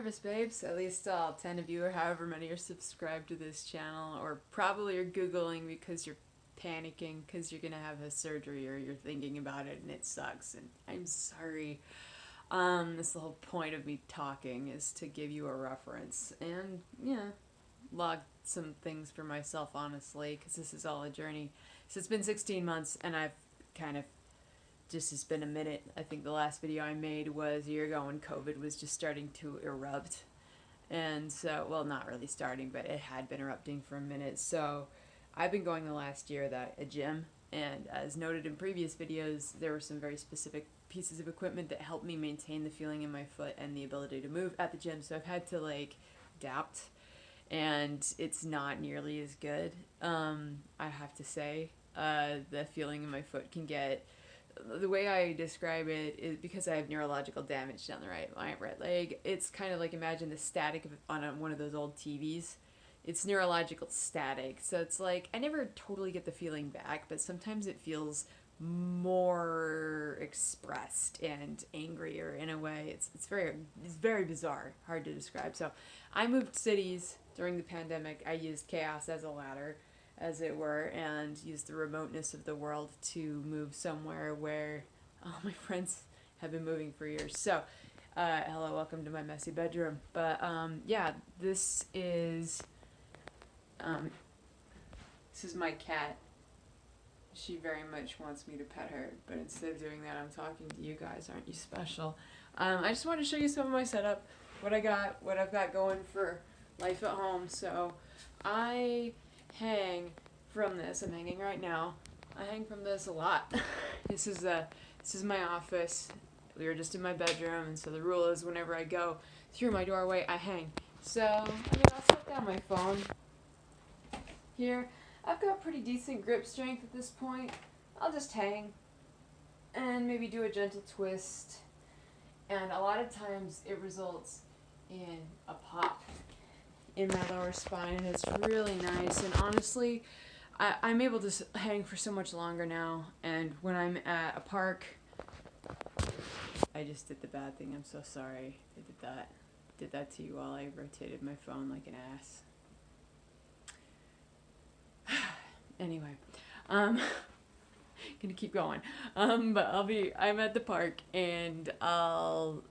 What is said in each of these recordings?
nervous, babes. At least 10 of you or however many are subscribed to this channel, or probably are Googling because you're panicking because you're gonna have a surgery or you're thinking about it and it sucks. And I'm sorry. That's the whole point of me talking, is to give you a reference and, log some things for myself, honestly, because this is all a journey. So it's been 16 months and I've kind of just, it's been a minute. I think the last video I made was a year ago when COVID was just starting to erupt. And so, well, not really starting, but it had been erupting for a minute. So I've been going the last year without a gym. And as noted in previous videos, there were some very specific pieces of equipment that helped me maintain the feeling in my foot and the ability to move at the gym. So I've had to adapt, and it's not nearly as good. I have to say, the feeling in my foot can get, the way I describe it is because I have neurological damage down the my right leg. It's kind of like, imagine the static on one of those old TVs. It's neurological static. So it's like, I never totally get the feeling back, but sometimes it feels more expressed and angrier in a way. It's very bizarre, hard to describe. So I moved cities during the pandemic. I used chaos as a ladder, as it were, and used the remoteness of the world to move somewhere where all my friends have been moving for years. So, hello, welcome to my messy bedroom. But, yeah, this is my cat. She very much wants me to pet her, but instead of doing that, I'm talking to you guys. Aren't you special? I just want to show you some of my setup, what I've got going for life at home. So, I hang from this. I'm hanging right now. I hang from this a lot. This is my office. We were just in my bedroom, and so the rule is whenever I go through my doorway, I hang. So, I'll set down my phone here. I've got pretty decent grip strength at this point. I'll just hang and maybe do a gentle twist. And a lot of times it results in a pop in my lower spine, and it's really nice. And honestly, I'm able to hang for so much longer now. And when I'm at a park, I just did the bad thing. I'm so sorry. I did that to you while I rotated my phone like an ass. Anyway, gonna keep going. But I'm at the park, and I'll,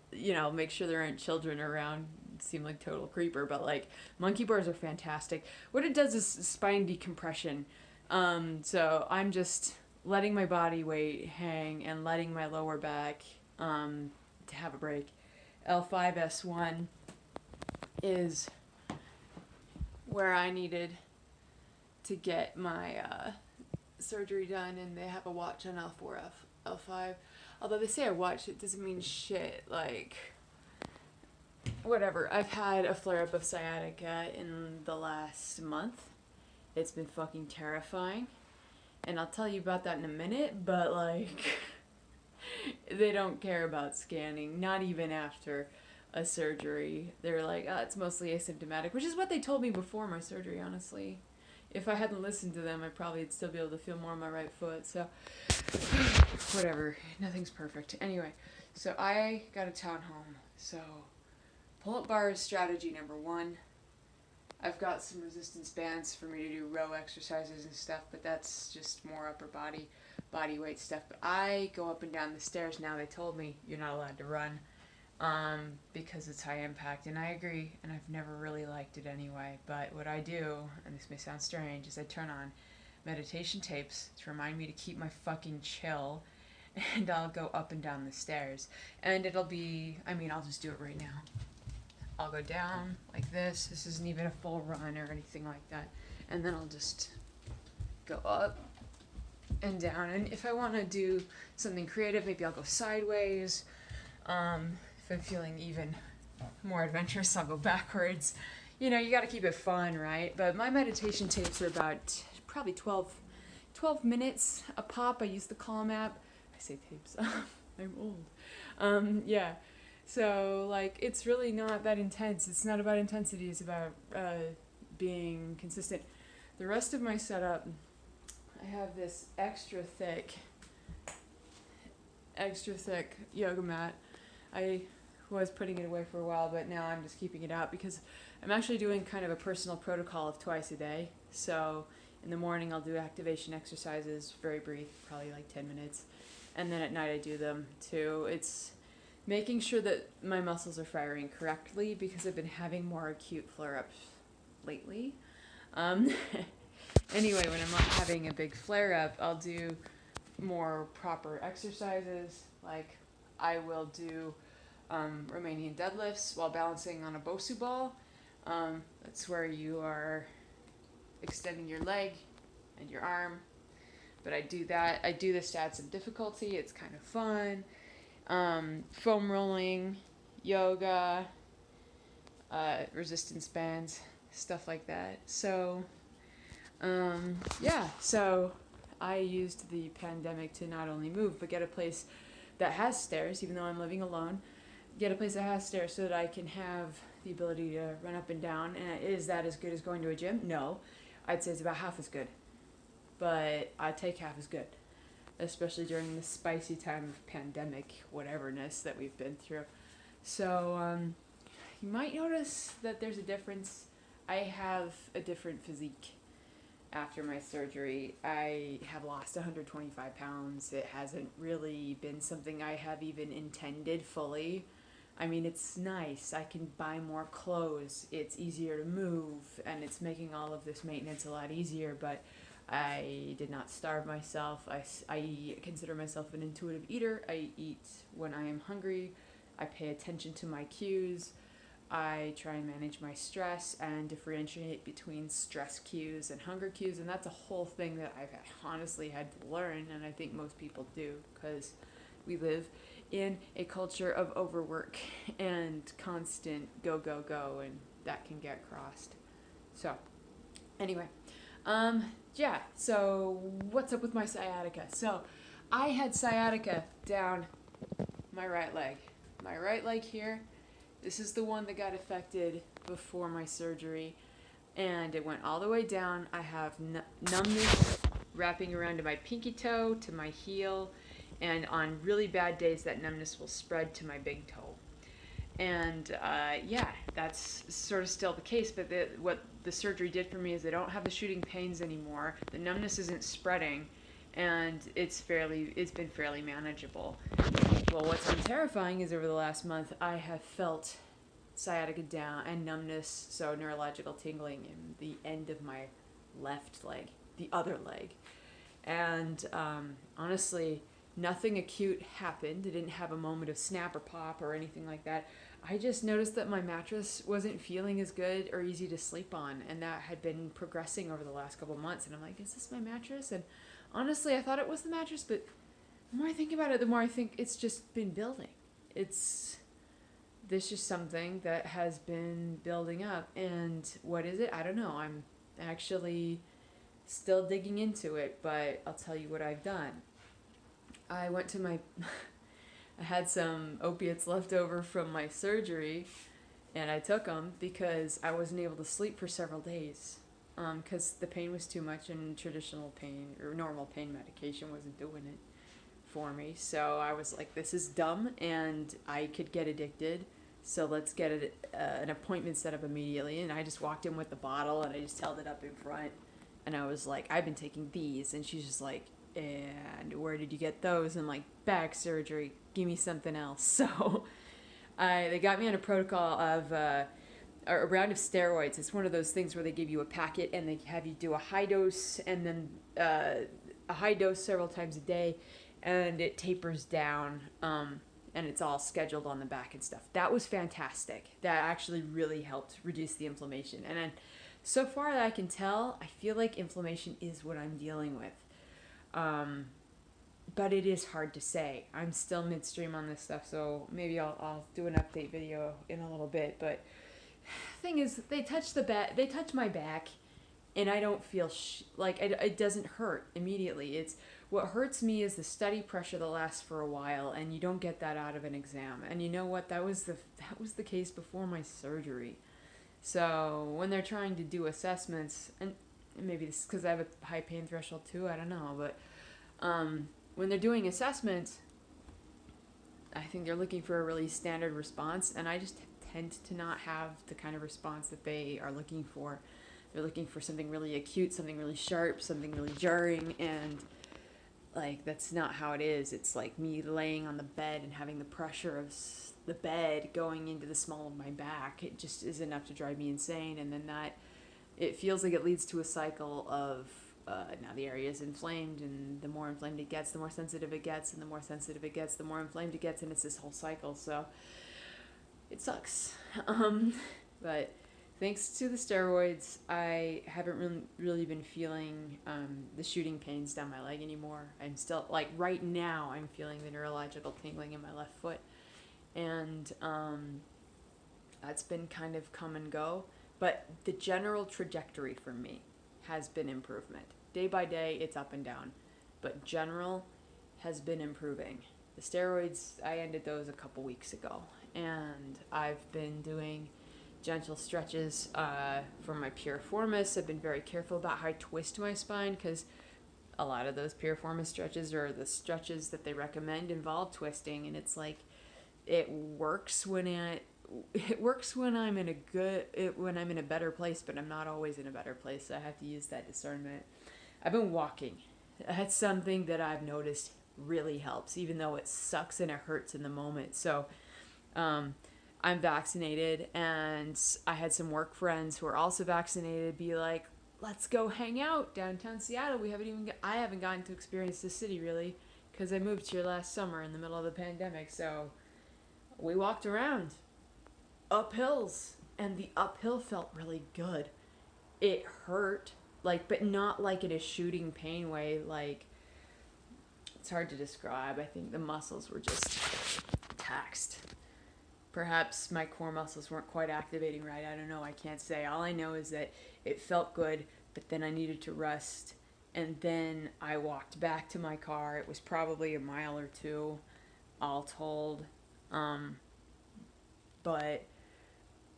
make sure there aren't children around. Seem like total creeper, but monkey bars are fantastic. What it does is spine decompression. So I'm just letting my body weight hang and letting my lower back to have a break. L5-S1 is where I needed to get my surgery done, and they have a watch on L5. Although they say a watch, it doesn't mean shit. Whatever. I've had a flare-up of sciatica in the last month. It's been fucking terrifying, and I'll tell you about that in a minute, but they don't care about scanning, not even after a surgery. They're like, oh, it's mostly asymptomatic, which is what they told me before my surgery, honestly. If I hadn't listened to them, I probably would still be able to feel more on my right foot. So, whatever. Nothing's perfect. Anyway, so I got a townhome. So, pull-up bar is strategy number 1. I've got some resistance bands for me to do row exercises and stuff, but that's just more upper body weight stuff. But I go up and down the stairs now. They told me you're not allowed to run. Because it's high impact, and I agree, and I've never really liked it anyway. But what I do, and this may sound strange, is I turn on meditation tapes to remind me to keep my fucking chill, and I'll go up and down the stairs. And it'll be, I'll just do it right now. I'll go down like this. This isn't even a full run or anything like that. And then I'll just go up and down. And if I want to do something creative, maybe I'll go sideways. If I'm feeling even more adventurous, I'll go backwards. You got to keep it fun, right? But my meditation tapes are about probably 12 minutes a pop. I use the Calm app. I say tapes. I'm old. Yeah. So, it's really not that intense. It's not about intensity. It's about being consistent. The rest of my setup, I have this extra thick yoga mat. I was putting it away for a while, but now I'm just keeping it out because I'm actually doing kind of a personal protocol of twice a day. So in the morning I'll do activation exercises, very brief, probably like 10 minutes. And then at night I do them too. It's making sure that my muscles are firing correctly because I've been having more acute flare-ups lately. Um, anyway, when I'm not having a big flare-up, I'll do more proper exercises. Like I will do Romanian deadlifts while balancing on a Bosu ball. That's where you are extending your leg and your arm. But I do that. I do this to add some difficulty. It's kind of fun. Foam rolling, yoga, resistance bands, stuff like that. So, yeah. So I used the pandemic to not only move, but get a place that has stairs, even though I'm living alone. Get a place that has stairs so that I can have the ability to run up and down. And is that as good as going to a gym? No. I'd say it's about half as good. But I take half as good, especially during the spicy time of pandemic whateverness that we've been through. So you might notice that there's a difference. I have a different physique after my surgery. I have lost 125 pounds. It hasn't really been something I have even intended fully. I mean, it's nice. I can buy more clothes. It's easier to move, and it's making all of this maintenance a lot easier, but I did not starve myself. I consider myself an intuitive eater. I eat when I am hungry. I pay attention to my cues. I try and manage my stress and differentiate between stress cues and hunger cues, and that's a whole thing that I've honestly had to learn, and I think most people do, because we live in a culture of overwork and constant go, go, go, and that can get crossed. So, anyway, yeah, so what's up with my sciatica? So, I had sciatica down my right leg. My right leg here, this is the one that got affected before my surgery, and it went all the way down. I have numbness wrapping around to my pinky toe, to my heel, and on really bad days that numbness will spread to my big toe. And yeah, that's sort of still the case, but what the surgery did for me is I don't have the shooting pains anymore. The numbness isn't spreading, and it's been fairly manageable. Well, what's been terrifying is over the last month I have felt sciatica down and numbness, so neurological tingling in the end of my left leg, the other leg. And honestly, nothing acute happened. I didn't have a moment of snap or pop or anything like that. I just noticed that my mattress wasn't feeling as good or easy to sleep on, and that had been progressing over the last couple months. And I'm like, is this my mattress? And honestly, I thought it was the mattress, but the more I think about it, the more I think it's just been building. This is something that has been building up, and what is it? I don't know. I'm actually still digging into it, but I'll tell you what I've done. I went to I had some opiates left over from my surgery, and I took them because I wasn't able to sleep for several days because the pain was too much, and traditional pain or normal pain medication wasn't doing it for me. So I was like, this is dumb, and I could get addicted, so let's get an appointment set up immediately. And I just walked in with the bottle, and I just held it up in front, and I was like, I've been taking these. And she's just like, and where did you get those? And I'm like, back surgery, give me something else. So they got me on a protocol of a round of steroids. It's one of those things where they give you a packet and they have you do a high dose and then a high dose several times a day, and it tapers down, and it's all scheduled on the back and stuff. That was fantastic. That actually really helped reduce the inflammation. And then, so far that I can tell, I feel like inflammation is what I'm dealing with. But it is hard to say. I'm still midstream on this stuff, so maybe I'll do an update video in a little bit. But thing is, they touch my back, and I don't feel it doesn't hurt immediately. It's what hurts me is the steady pressure that lasts for a while, and you don't get that out of an exam. And you know what? That was the case before my surgery. So when they're trying to do assessments, and maybe this is because I have a high pain threshold too, I don't know, but when they're doing assessments, I think they're looking for a really standard response, and I just tend to not have the kind of response that they are looking for. They're looking for something really acute, something really sharp, something really jarring, and like that's not how it is. It's like me laying on the bed and having the pressure of the bed going into the small of my back. It just is enough to drive me insane, and then that it feels like it leads to a cycle of now the area is inflamed, and the more inflamed it gets, the more sensitive it gets, and the more sensitive it gets, the more inflamed it gets, and it's this whole cycle. So it sucks. But thanks to the steroids, I haven't really been feeling the shooting pains down my leg anymore. I'm still, like right now, I'm feeling the neurological tingling in my left foot. And that's been kind of come and go. But the general trajectory for me has been improvement. Day by day, it's up and down. But general has been improving. The steroids, I ended those a couple weeks ago. And I've been doing gentle stretches for my piriformis. I've been very careful about how I twist my spine, because a lot of those piriformis stretches, or the stretches that they recommend, involve twisting. And it's like, it works when I'm in a better place, but I'm not always in a better place. So I have to use that discernment. I've been walking. That's something that I've noticed really helps, even though it sucks and it hurts in the moment. So I'm vaccinated, and I had some work friends who are also vaccinated be like, let's go hang out downtown Seattle. I haven't gotten to experience the city really, because I moved here last summer in the middle of the pandemic. So we walked around up hills, and the uphill felt really good. It hurt, but not like in a shooting pain way. Like, it's hard to describe. I think the muscles were just taxed. Perhaps my core muscles weren't quite activating right. I don't know. I can't say. All I know is that it felt good, but then I needed to rest. And then I walked back to my car. It was probably a mile or two, all told. But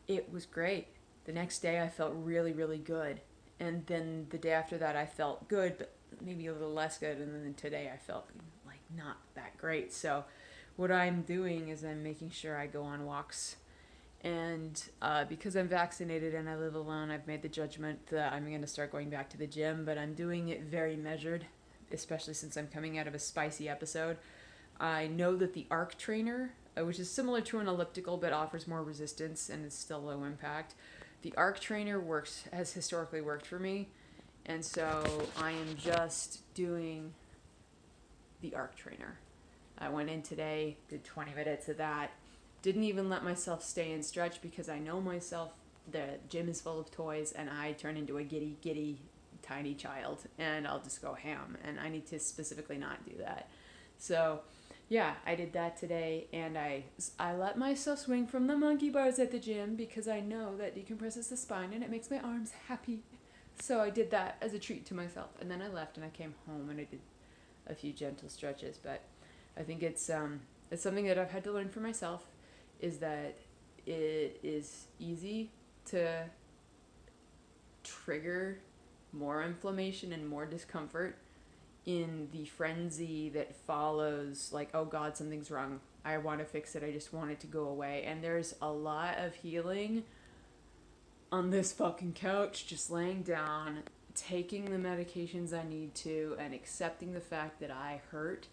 it was great. The next day I felt really, really good. And then the day after that I felt good, but maybe a little less good. And then today I felt like not that great. So what I'm doing is I'm making sure I go on walks. And because I'm vaccinated and I live alone, I've made the judgment that I'm going to start going back to the gym, but I'm doing it very measured, especially since I'm coming out of a spicy episode. I know that the arc trainer, which is similar to an elliptical but offers more resistance and is still low impact, the arc trainer has historically worked for me, and so I am just doing the arc trainer. I went in today, did 20 minutes of that, didn't even let myself stay and stretch because I know myself, the gym is full of toys, and I turn into a giddy tiny child, and I'll just go ham, and I need to specifically not do that. So yeah, I did that today, and I let myself swing from the monkey bars at the gym because I know that decompresses the spine and it makes my arms happy. So I did that as a treat to myself, and then I left and I came home and I did a few gentle stretches. But I think it's something that I've had to learn for myself, is that it is easy to trigger more inflammation and more discomfort in the frenzy that follows, like, oh God, something's wrong, I want to fix it, I just want it to go away. And there's a lot of healing on this fucking couch, just laying down, taking the medications I need to, and accepting the fact that I hurt,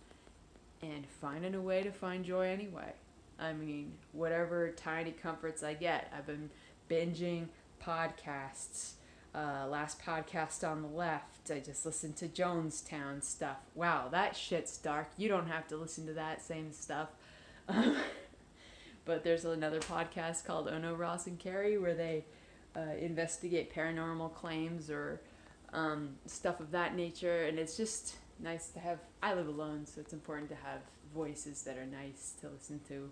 and finding a way to find joy anyway. I mean, whatever tiny comforts I get. I've been binging podcasts. Last podcast on the left, I just listened to Jonestown stuff. Wow, that shit's dark. You don't have to listen to that same stuff. But there's another podcast called Ono, Ross, and Carrie where they investigate paranormal claims or stuff of that nature. And it's just nice to have... I live alone, so it's important to have voices that are nice to listen to.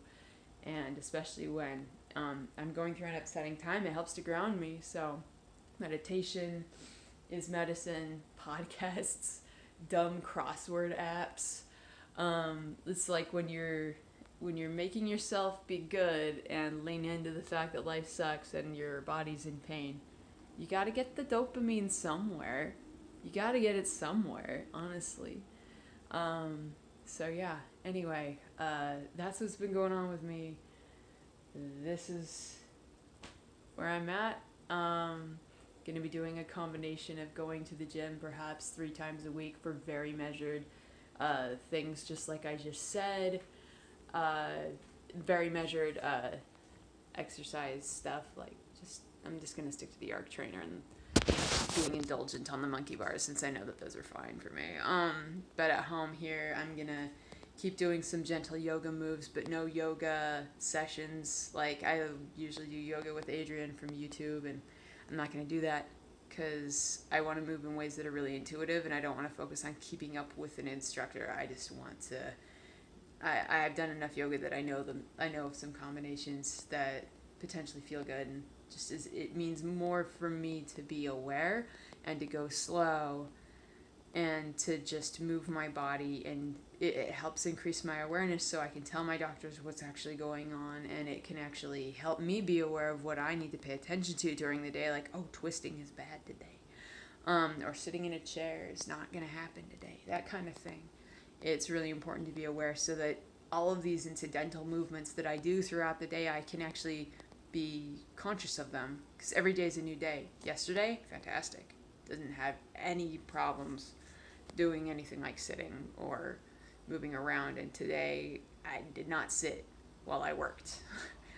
And especially when I'm going through an upsetting time, it helps to ground me. So meditation is medicine, podcasts, dumb crossword apps. It's like when you're making yourself be good and lean into the fact that life sucks and your body's in pain, you gotta get the dopamine somewhere. You gotta get it somewhere, honestly. So yeah, Anyway, that's what's been going on with me. This is where I'm at. Gonna be doing a combination of going to the gym perhaps 3 times a week for very measured things, just like I just said. Uh, Very measured exercise stuff. Like, I'm just gonna stick to the arc trainer and being indulgent on the monkey bars since I know that those are fine for me. But at home here, I'm gonna keep doing some gentle yoga moves, but no yoga sessions. Like, I usually do yoga with Adrian from YouTube, and I'm not gonna do that because I want to move in ways that are really intuitive, and I don't want to focus on keeping up with an instructor. I just want to. I've done enough yoga that I know them. I know of some combinations that potentially feel good, and just as it means more for me to be aware and to go slow and to just move my body, and it helps increase my awareness so I can tell my doctors what's actually going on, and it can actually help me be aware of what I need to pay attention to during the day, like, oh, twisting is bad today, or sitting in a chair is not going to happen today, that kind of thing. It's really important to be aware so that all of these incidental movements that I do throughout the day, I can actually be conscious of them, because every day is a new day. Yesterday, fantastic. Didn't have any problems doing anything like sitting or moving around, and today I did not sit while I worked.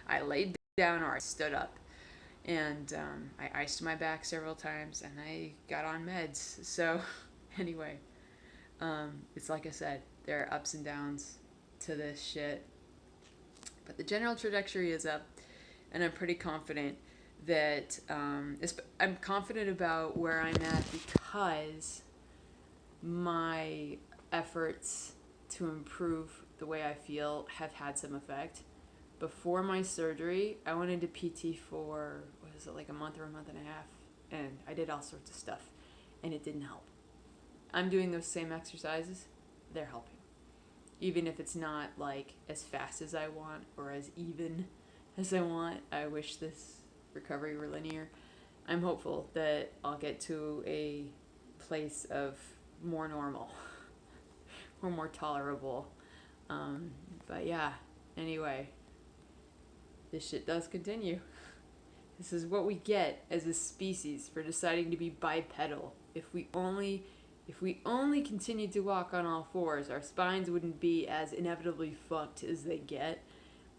I laid down or I stood up, and I iced my back several times, and I got on meds. So anyway, it's like I said, there are ups and downs to this shit, but the general trajectory is up, and I'm pretty confident that I'm confident about where I'm at because my efforts to improve the way I feel have had some effect. Before my surgery, I went into PT for, what was it, like a month or a month and a half, and I did all sorts of stuff, and it didn't help. I'm doing those same exercises, they're helping. Even if it's not like as fast as I want or as even as I want. I wish this recovery were linear. I'm hopeful that I'll get to a place of more normal or more tolerable. But yeah, anyway, this shit does continue. This is what we get as a species for deciding to be bipedal. If we only continued to walk on all fours, our spines wouldn't be as inevitably fucked as they get.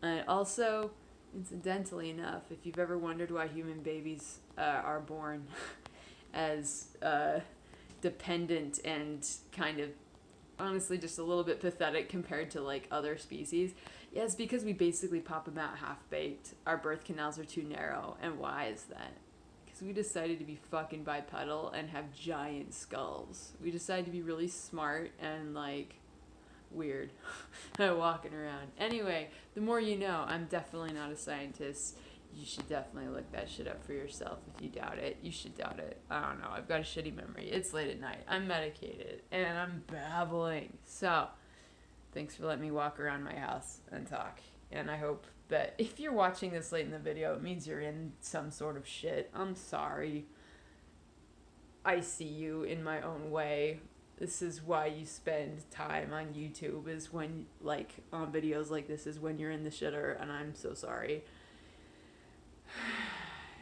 And also, incidentally enough, if you've ever wondered why human babies are born as dependent and kind of honestly just a little bit pathetic compared to like other species, yeah, it's because we basically pop them out half-baked. Our birth canals are too narrow. And why is that? Because we decided to be fucking bipedal and have giant skulls. We decided to be really smart and like weird walking around. Anyway, the more you know. I'm definitely not a scientist. You should definitely look that shit up for yourself. If you doubt it, you should doubt it. I don't know. I've got a shitty memory. It's late at night. I'm medicated and I'm babbling. So, thanks for letting me walk around my house and talk. And I hope that if you're watching this late in the video, it means you're in some sort of shit. I'm sorry. I see you in my own way. This is why you spend time on YouTube, is when, like, on videos like this, is when you're in the shitter, and I'm so sorry.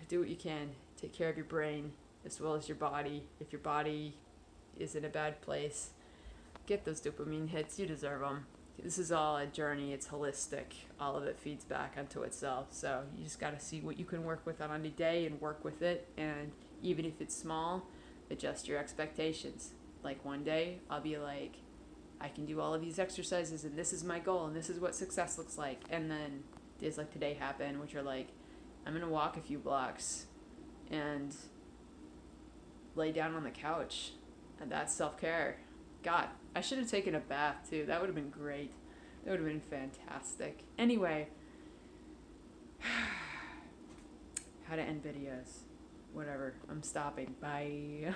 Do what you can. Take care of your brain as well as your body. If your body is in a bad place, get those dopamine hits. You deserve them. This is all a journey. It's holistic. All of it feeds back onto itself. So you just got to see what you can work with on a day and work with it. And even if it's small, adjust your expectations. Like one day I'll be like, I can do all of these exercises and this is my goal and this is what success looks like. And then days like today happen, which are like, I'm going to walk a few blocks and lay down on the couch. And that's self-care. God, I should have taken a bath too. That would have been great. That would have been fantastic. Anyway, how to end videos. Whatever. I'm stopping. Bye.